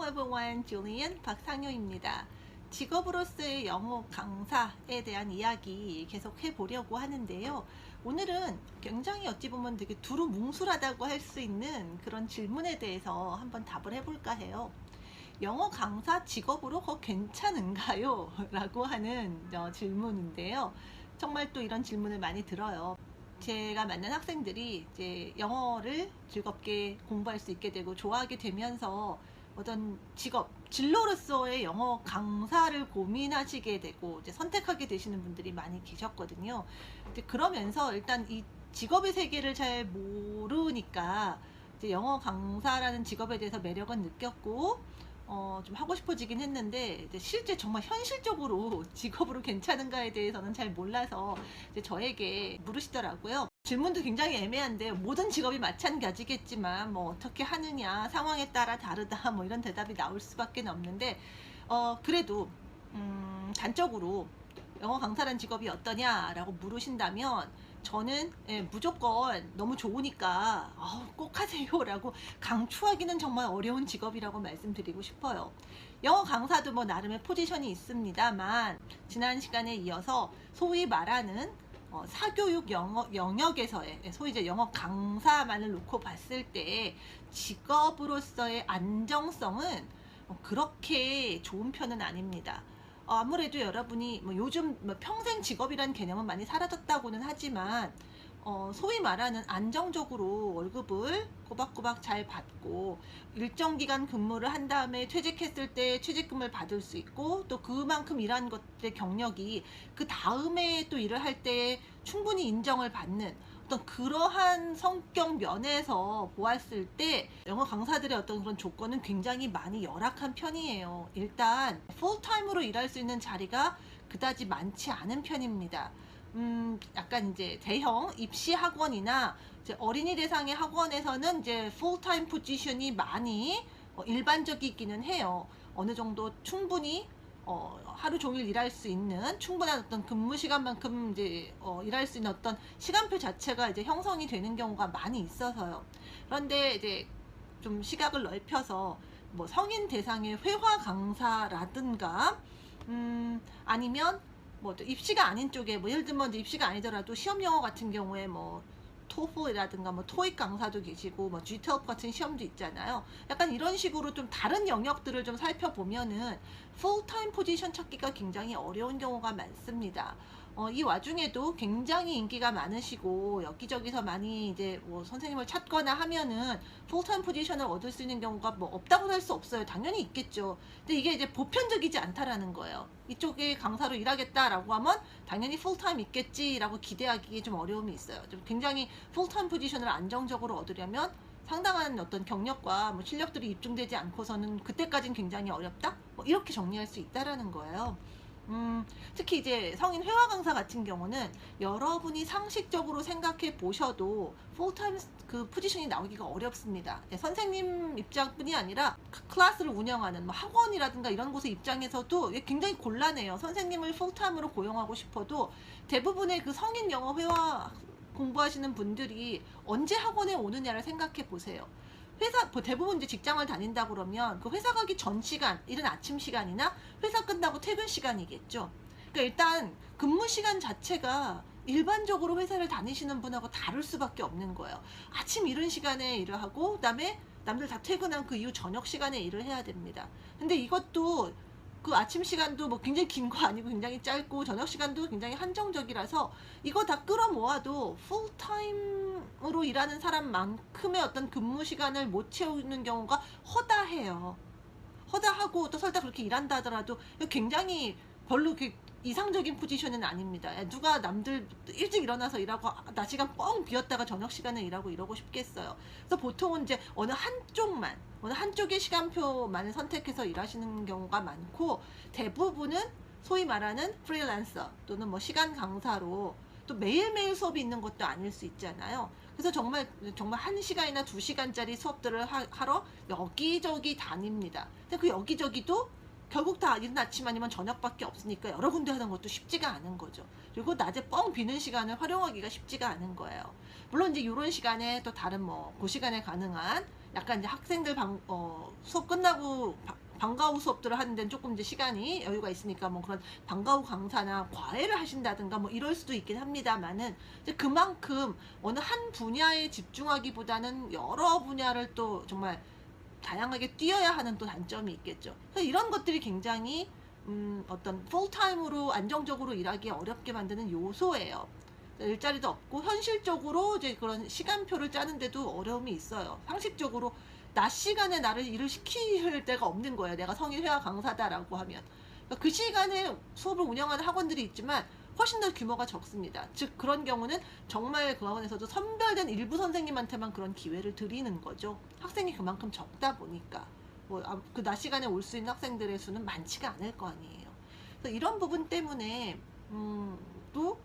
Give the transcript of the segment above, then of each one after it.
everyone, 줄리안 박상효입니다. 직업으로서의 영어 강사에 대한 이야기 계속 해보려고 하는데요. 오늘은 굉장히 어찌 보면 되게 두루뭉술하다고 할 수 있는 그런 질문에 대해서 한번 답을 해볼까 해요. 영어 강사 직업으로 괜찮은가요? 라고 하는 질문인데요. 정말 또 이런 질문을 많이 들어요. 제가 만난 학생들이 이제 영어를 즐겁게 공부할 수 있게 되고 좋아하게 되면서 어떤 직업, 진로로서의 영어 강사를 고민하시게 되고 이제 선택하게 되시는 분들이 많이 계셨거든요. 근데 그러면서 일단 이 직업의 세계를 잘 모르니까 이제 영어 강사라는 직업에 대해서 매력은 느꼈고 좀 하고 싶어지긴 했는데 이제 실제 정말 현실적으로 직업으로 괜찮은가에 대해서는 잘 몰라서 이제 저에게 물으시더라고요. 질문도 굉장히 애매한데 모든 직업이 마찬가지겠지만 뭐 어떻게 하느냐 상황에 따라 다르다 뭐 이런 대답이 나올 수밖에 없는데 그래도 단적으로 영어 강사라는 직업이 어떠냐라고 물으신다면 저는 무조건 너무 좋으니까 꼭 하세요라고 강추하기는 정말 어려운 직업이라고 말씀드리고 싶어요. 영어 강사도 뭐 나름의 포지션이 있습니다만 지난 시간에 이어서 소위 말하는 사교육 영역에서의 소위 이제 영어 강사만을 놓고 봤을 때 직업으로서의 안정성은 그렇게 좋은 편은 아닙니다. 아무래도 여러분이 뭐 요즘 뭐 평생 직업이란 개념은 많이 사라졌다고는 하지만 소위 말하는 안정적으로 월급을 꼬박꼬박 잘 받고 일정 기간 근무를 한 다음에 퇴직했을 때 퇴직금을 받을 수 있고 또 그만큼 일한 것의 경력이 그 다음에 또 일을 할 때 충분히 인정을 받는 어떤 그러한 성격 면에서 보았을 때 영어 강사들의 어떤 그런 조건은 굉장히 많이 열악한 편이에요. 일단 풀타임으로 일할 수 있는 자리가 그다지 많지 않은 편입니다. 약간 이제 대형 입시 학원이나 이제 어린이 대상의 학원에서는 이제 풀타임 포지션이 많이 일반적이기는 해요. 어느 정도 충분히 하루 종일 일할 수 있는 충분한 어떤 근무 시간만큼 이제 일할 수 있는 어떤 시간표 자체가 이제 형성이 되는 경우가 많이 있어서요. 그런데 이제 좀 시각을 넓혀서 뭐 성인 대상의 회화 강사라든가 아니면 뭐 입시가 아닌 쪽에 뭐 예를 들면 입시가 아니더라도 시험 영어 같은 경우에 뭐 토플이라든가 뭐 토익 강사도 계시고 뭐 GTOEIC 같은 시험도 있잖아요. 약간 이런 식으로 좀 다른 영역들을 좀 살펴보면은 풀타임 포지션 찾기가 굉장히 어려운 경우가 많습니다. 이 와중에도 굉장히 인기가 많으시고 여기저기서 많이 이제 뭐 선생님을 찾거나 하면은 풀타임 포지션을 얻을 수 있는 경우가 뭐 없다고 할 수 없어요. 당연히 있겠죠. 근데 이게 이제 보편적이지 않다라는 거예요. 이쪽에 강사로 일하겠다라고 하면 당연히 풀타임 있겠지라고 기대하기 좀 어려움이 있어요. 좀 굉장히 풀타임 포지션을 안정적으로 얻으려면 상당한 어떤 경력과 뭐 실력들이 입증되지 않고서는 그때까지는 굉장히 어렵다? 뭐 이렇게 정리할 수 있다라는 거예요. 특히 이제 성인 회화 강사 같은 경우는 여러분이 상식적으로 생각해 보셔도 풀타임 그 포지션이 나오기가 어렵습니다. 선생님 입장뿐이 아니라 클래스를 운영하는 뭐 학원이라든가 이런 곳의 입장에서도 굉장히 곤란해요. 선생님을 풀타임으로 고용하고 싶어도 대부분의 그 성인 영어 회화 공부하시는 분들이 언제 학원에 오느냐를 생각해 보세요. 회사 대부분 이제 직장을 다닌다 그러면 그 회사 가기 전 시간, 이른 아침 시간이나 회사 끝나고 퇴근 시간이겠죠. 그러니까 일단 근무 시간 자체가 일반적으로 회사를 다니시는 분하고 다를 수밖에 없는 거예요. 아침 이른 시간에 일을 하고 그다음에 남들 다 퇴근한 그 이후 저녁 시간에 일을 해야 됩니다. 근데 이것도 그 아침 시간도 뭐 굉장히 긴 거 아니고 굉장히 짧고 저녁 시간도 굉장히 한정적이라서 이거 다 끌어모아도 풀타임으로 일하는 사람만큼의 어떤 근무 시간을 못 채우는 경우가 허다해요. 허다하고 또 설사 그렇게 일한다 하더라도 굉장히 별로 이상적인 포지션은 아닙니다. 누가 남들 일찍 일어나서 일하고 낮 시간 뻥 비었다가 저녁 시간에 일하고 이러고 싶겠어요. 그래서 보통은 이제 어느 한쪽의 시간표만을 선택해서 일하시는 경우가 많고 대부분은 소위 말하는 프리랜서 또는 뭐 시간 강사로 또 매일매일 수업이 있는 것도 아닐 수 있잖아요. 그래서 정말 1시간이나 2시간짜리 수업들을 하러 여기저기 다닙니다. 근데 그 여기저기도 결국 다 이른 아침 아니면 저녁밖에 없으니까 여러 군데 하는 것도 쉽지가 않은 거죠. 그리고 낮에 뻥 비는 시간을 활용하기가 쉽지가 않은 거예요. 물론 이제 이런 시간에 또 다른 그 시간에 가능한 약간 이제 학생들 수업 끝나고 방과 후 수업들을 하는 데는 조금 이제 시간이 여유가 있으니까 뭐 그런 방과 후 강사나 과외를 하신다든가 뭐 이럴 수도 있긴 합니다만은 이제 그만큼 어느 한 분야에 집중하기보다는 여러 분야를 또 정말 다양하게 뛰어야 하는 또 단점이 있겠죠. 그래서 이런 것들이 굉장히 어떤 풀타임으로 안정적으로 일하기 어렵게 만드는 요소예요. 일자리도 없고 현실적으로 이제 그런 시간표를 짜는데도 어려움이 있어요. 상식적으로 낮 시간에 나를 일을 시킬 데가 없는 거예요. 내가 성인 회화 강사다라고 하면 그러니까 그 시간에 수업을 운영하는 학원들이 있지만 훨씬 더 규모가 적습니다. 즉 그런 경우는 정말 그 학원에서도 선별된 일부 선생님한테만 그런 기회를 드리는 거죠. 학생이 그만큼 적다 보니까 뭐 그 낮 시간에 올 수 있는 학생들의 수는 많지가 않을 거 아니에요. 그래서 이런 부분 때문에 또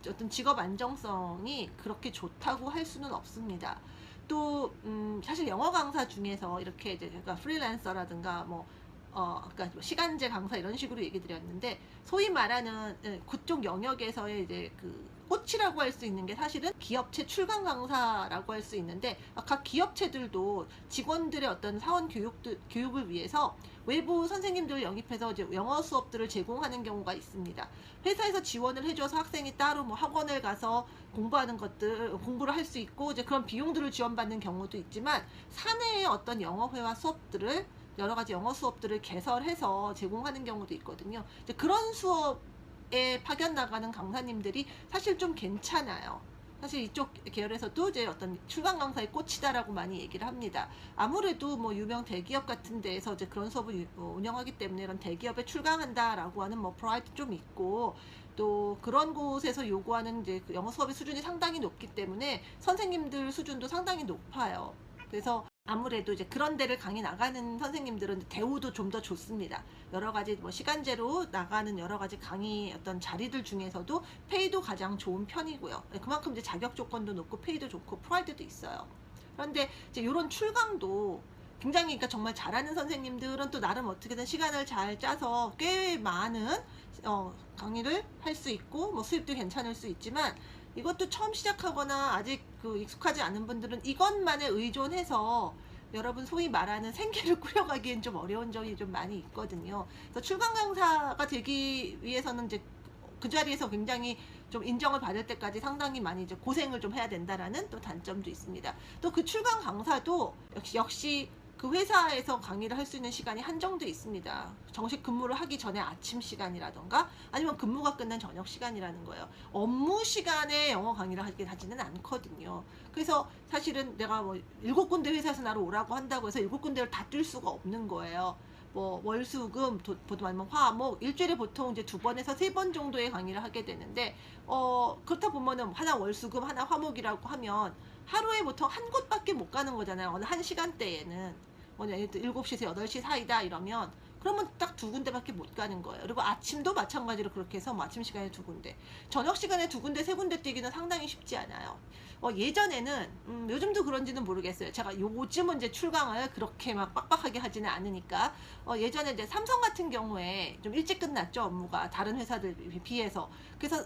어떤 직업 안정성이 그렇게 좋다고 할 수는 없습니다. 또 사실 영어 강사 중에서 이렇게 이제 그러니까 프리랜서라든가 뭐 아까 시간제 강사 이런 식으로 얘기 드렸는데 소위 말하는 그쪽 영역에서의 이제 그 꽃이라고 할 수 있는 게 사실은 기업체 출강 강사라고 할 수 있는데 각 기업체들도 직원들의 어떤 사원 교육을 위해서 외부 선생님들을 영입해서 이제 영어 수업들을 제공하는 경우가 있습니다. 회사에서 지원을 해줘서 학생이 따로 뭐 학원을 가서 공부하는 것들 공부를 할 수 있고 이제 그런 비용들을 지원받는 경우도 있지만 사내의 어떤 영어회화 수업들을 여러 가지 영어 수업들을 개설해서 제공하는 경우도 있거든요. 이제 그런 수업에 파견 나가는 강사님들이 사실 좀 괜찮아요. 사실 이쪽 계열에서도 이제 어떤 출강 강사의 꽃이다라고 많이 얘기를 합니다. 아무래도 뭐 유명 대기업 같은 데에서 이제 그런 수업을 운영하기 때문에 이런 대기업에 출강한다라고 하는 뭐 프라이드 좀 있고 또 그런 곳에서 요구하는 이제 그 영어 수업의 수준이 상당히 높기 때문에 선생님들 수준도 상당히 높아요. 그래서 아무래도 이제 그런 데를 강의 나가는 선생님들은 대우도 좀 더 좋습니다. 여러 가지 뭐 시간제로 나가는 여러 가지 강의 어떤 자리들 중에서도 페이도 가장 좋은 편이고요. 그만큼 이제 자격 조건도 높고 페이도 좋고 프라이드도 있어요. 그런데 이제 이런 출강도 굉장히 그러니까 정말 잘하는 선생님들은 또 나름 어떻게든 시간을 잘 짜서 꽤 많은 강의를 할 수 있고 뭐 수입도 괜찮을 수 있지만 이것도 처음 시작하거나 아직 그 익숙하지 않은 분들은 이것만에 의존해서 여러분 소위 말하는 생계를 꾸려가기엔 좀 어려운 점이 좀 많이 있거든요. 그래서 출강 강사가 되기 위해서는 이제 그 자리에서 굉장히 좀 인정을 받을 때까지 상당히 많이 이제 고생을 좀 해야 된다라는 또 단점도 있습니다. 또 그 출강 강사도 역시 그 회사에서 강의를 할 수 있는 시간이 한정돼 있습니다. 정식 근무를 하기 전에 아침 시간이라던가 아니면 근무가 끝난 저녁 시간이라는 거예요. 업무 시간에 영어 강의를 하지는 않거든요. 그래서 사실은 내가 뭐 7군데 회사에서 나를 오라고 한다고 해서 7군데를 다 뛸 수가 없는 거예요. 뭐 월수금 보통 아니면 화목 일주일에 보통 이제 2번에서 3번 정도의 강의를 하게 되는데 그렇다 보면은 하나 월수금 하나 화목이라고 하면 하루에 보통 한 곳밖에 못 가는 거잖아요. 어느 한 시간대에는 예를 들어 7시에서 8시 사이다 이러면 그러면 딱 2군데밖에 못 가는 거예요. 그리고 아침도 마찬가지로 그렇게 해서 뭐 아침 시간에 2군데, 저녁 시간에 2군데, 3군데 뛰기는 상당히 쉽지 않아요. 예전에는 요즘도 그런지는 모르겠어요. 제가 요즘은 이제 출강을 그렇게 막 빡빡하게 하지는 않으니까 예전에 이제 삼성 같은 경우에 좀 일찍 끝났죠, 업무가 다른 회사들 비해서. 그래서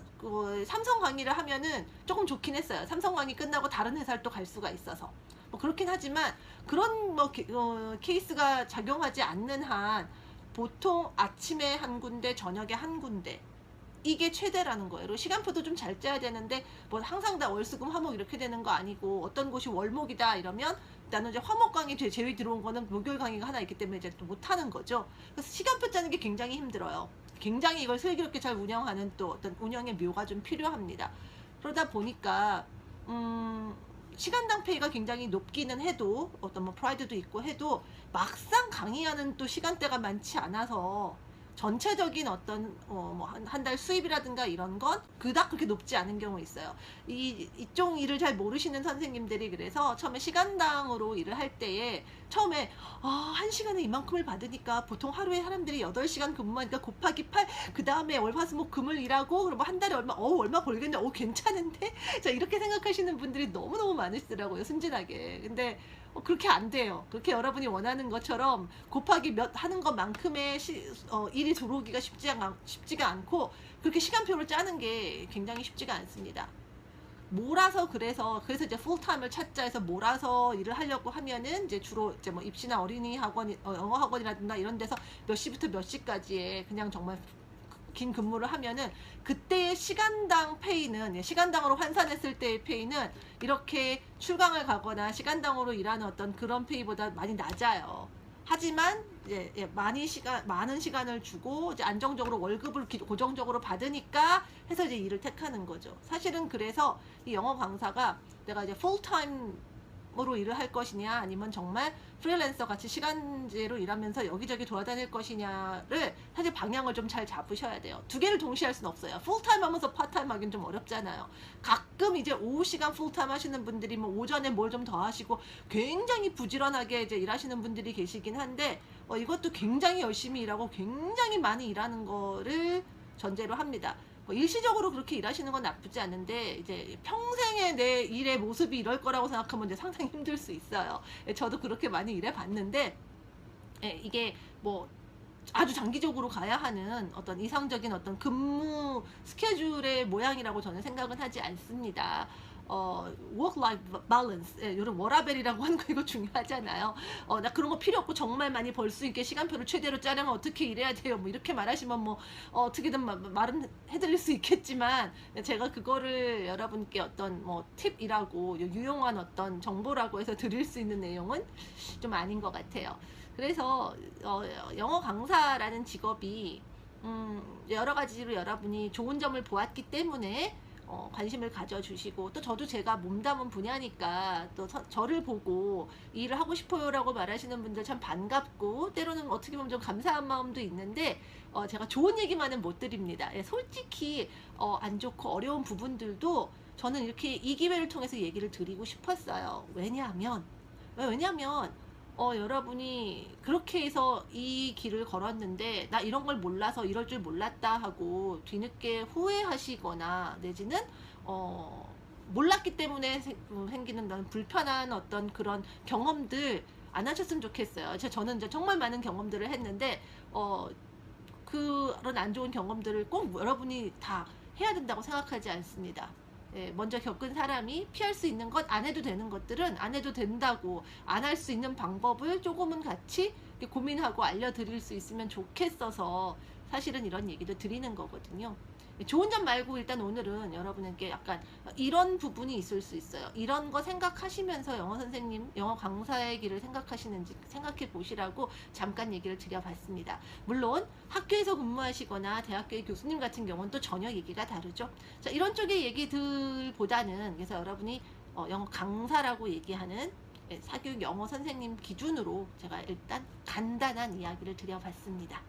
삼성 강의를 하면은 조금 좋긴 했어요. 삼성 강의 끝나고 다른 회사를 또 갈 수가 있어서. 뭐 그렇긴 하지만 그런 뭐 케이스가 작용하지 않는 한 보통 아침에 한 군데, 저녁에 한 군데, 이게 최대라는 거예요. 그리고 시간표도 좀 잘 짜야 되는데 뭐 항상 다 월수금 화목 이렇게 되는 거 아니고 어떤 곳이 월목이다 이러면 나는 이제 화목 강의 제외 들어온 거는 목요일 강의가 하나 있기 때문에 이제 또 못하는 거죠. 그래서 시간표 짜는 게 굉장히 힘들어요. 굉장히 이걸 슬기롭게 잘 운영하는 또 어떤 운영의 묘가 좀 필요합니다. 그러다 보니까 시간당 페이가 굉장히 높기는 해도 어떤 뭐 프라이드도 있고 해도 막상 강의하는 또 시간대가 많지 않아서 전체적인 어떤 뭐 한 달 수입이라든가 이런 건 그닥 그렇게 높지 않은 경우 있어요. 이쪽 일을 잘 모르시는 선생님들이 그래서 처음에 시간당으로 일을 할 때에 처음에 한 시간에 이만큼을 받으니까 보통 하루에 사람들이 8시간 근무하니까 곱하기 8 그 다음에 월화수목 금을 일하고 그러면 한 달에 얼마 벌겠네, 괜찮은데 자 이렇게 생각하시는 분들이 너무너무 많으시더라고요, 순진하게. 근데 그렇게 안 돼요. 그렇게 여러분이 원하는 것처럼 곱하기 몇 하는 것만큼의 일이 들어오기가 쉽지가 않고 그렇게 시간표를 짜는 게 굉장히 쉽지가 않습니다. 몰아서 그래서 이제 풀타임을 찾자 해서 몰아서 일을 하려고 하면은 이제 주로 이제 뭐 입시나 어린이 학원, 영어 학원이라든가 이런 데서 몇 시부터 몇 시까지에 그냥 정말 긴 근무를 하면은 그때의 시간당 페이는, 시간당으로 환산했을 때의 페이는 이렇게 출강을 가거나 시간당으로 일하는 어떤 그런 페이보다 많이 낮아요. 하지만 많은 시간을 주고 이제 안정적으로 월급을 고정적으로 받으니까 해서 이제 일을 택하는 거죠. 사실은 그래서 이 영어 강사가 내가 이제 풀타임으로 일을 할 것이냐 아니면 정말 프리랜서 같이 시간제로 일하면서 여기저기 돌아다닐 것이냐를 사실 방향을 좀 잘 잡으셔야 돼요. 두 개를 동시에 할 수는 없어요. 풀타임 하면서 파타임 하긴 좀 어렵잖아요. 가끔 이제 오후 시간 풀타임 하시는 분들이 뭐 오전에 뭘 좀 더 하시고 굉장히 부지런하게 이제 일하시는 분들이 계시긴 한데 이것도 굉장히 열심히 일하고 굉장히 많이 일하는 거를 전제로 합니다. 일시적으로 그렇게 일하시는 건 나쁘지 않은데 이제 평생의 내 일의 모습이 이럴 거라고 생각하면 이제 상당히 힘들 수 있어요. 저도 그렇게 많이 일해 봤는데 이게 뭐 아주 장기적으로 가야 하는 어떤 이상적인 어떤 근무 스케줄의 모양이라고 저는 생각은 하지 않습니다. work-life balance, 이런 워라밸이라고 하는 거 이거 중요하잖아요. 나 그런 거 필요 없고 정말 많이 벌 수 있게 시간표를 최대로 짜려면 어떻게 일해야 돼요? 뭐 이렇게 말하시면 뭐 어떻게든 말은 해드릴 수 있겠지만 제가 그거를 여러분께 어떤 뭐 팁이라고 유용한 어떤 정보라고 해서 드릴 수 있는 내용은 좀 아닌 것 같아요. 그래서 영어 강사라는 직업이 여러 가지로 여러분이 좋은 점을 보았기 때문에 관심을 가져주시고, 또 저도 제가 몸담은 분야니까 또 저를 보고 일을 하고 싶어요 라고 말하시는 분들 참 반갑고, 때로는 어떻게 보면 좀 감사한 마음도 있는데 제가 좋은 얘기만은 못 드립니다. 솔직히 안 좋고 어려운 부분들도 저는 이렇게 이 기회를 통해서 얘기를 드리고 싶었어요. 왜냐하면 여러분이 그렇게 해서 이 길을 걸었는데 나 이런 걸 몰라서 이럴 줄 몰랐다 하고 뒤늦게 후회하시거나 내지는 몰랐기 때문에 생기는 불편한 어떤 그런 경험들 안 하셨으면 좋겠어요. 저는 이제 정말 많은 경험들을 했는데 그런 안 좋은 경험들을 꼭 여러분이 다 해야 된다고 생각하지 않습니다. 먼저 겪은 사람이 피할 수 있는 것, 안 해도 되는 것들은 안 해도 된다고, 안 할 수 있는 방법을 조금은 같이 고민하고 알려드릴 수 있으면 좋겠어서 사실은 이런 얘기도 드리는 거거든요. 좋은 점 말고 일단 오늘은 여러분에게 약간 이런 부분이 있을 수 있어요. 이런 거 생각하시면서 영어 선생님, 영어 강사의 길을 생각하시는지 생각해 보시라고 잠깐 얘기를 드려봤습니다. 물론 학교에서 근무하시거나 대학교의 교수님 같은 경우는 또 전혀 얘기가 다르죠. 자, 이런 쪽의 얘기들보다는 그래서 여러분이 영어 강사라고 얘기하는 사교육 영어 선생님 기준으로 제가 일단 간단한 이야기를 드려봤습니다.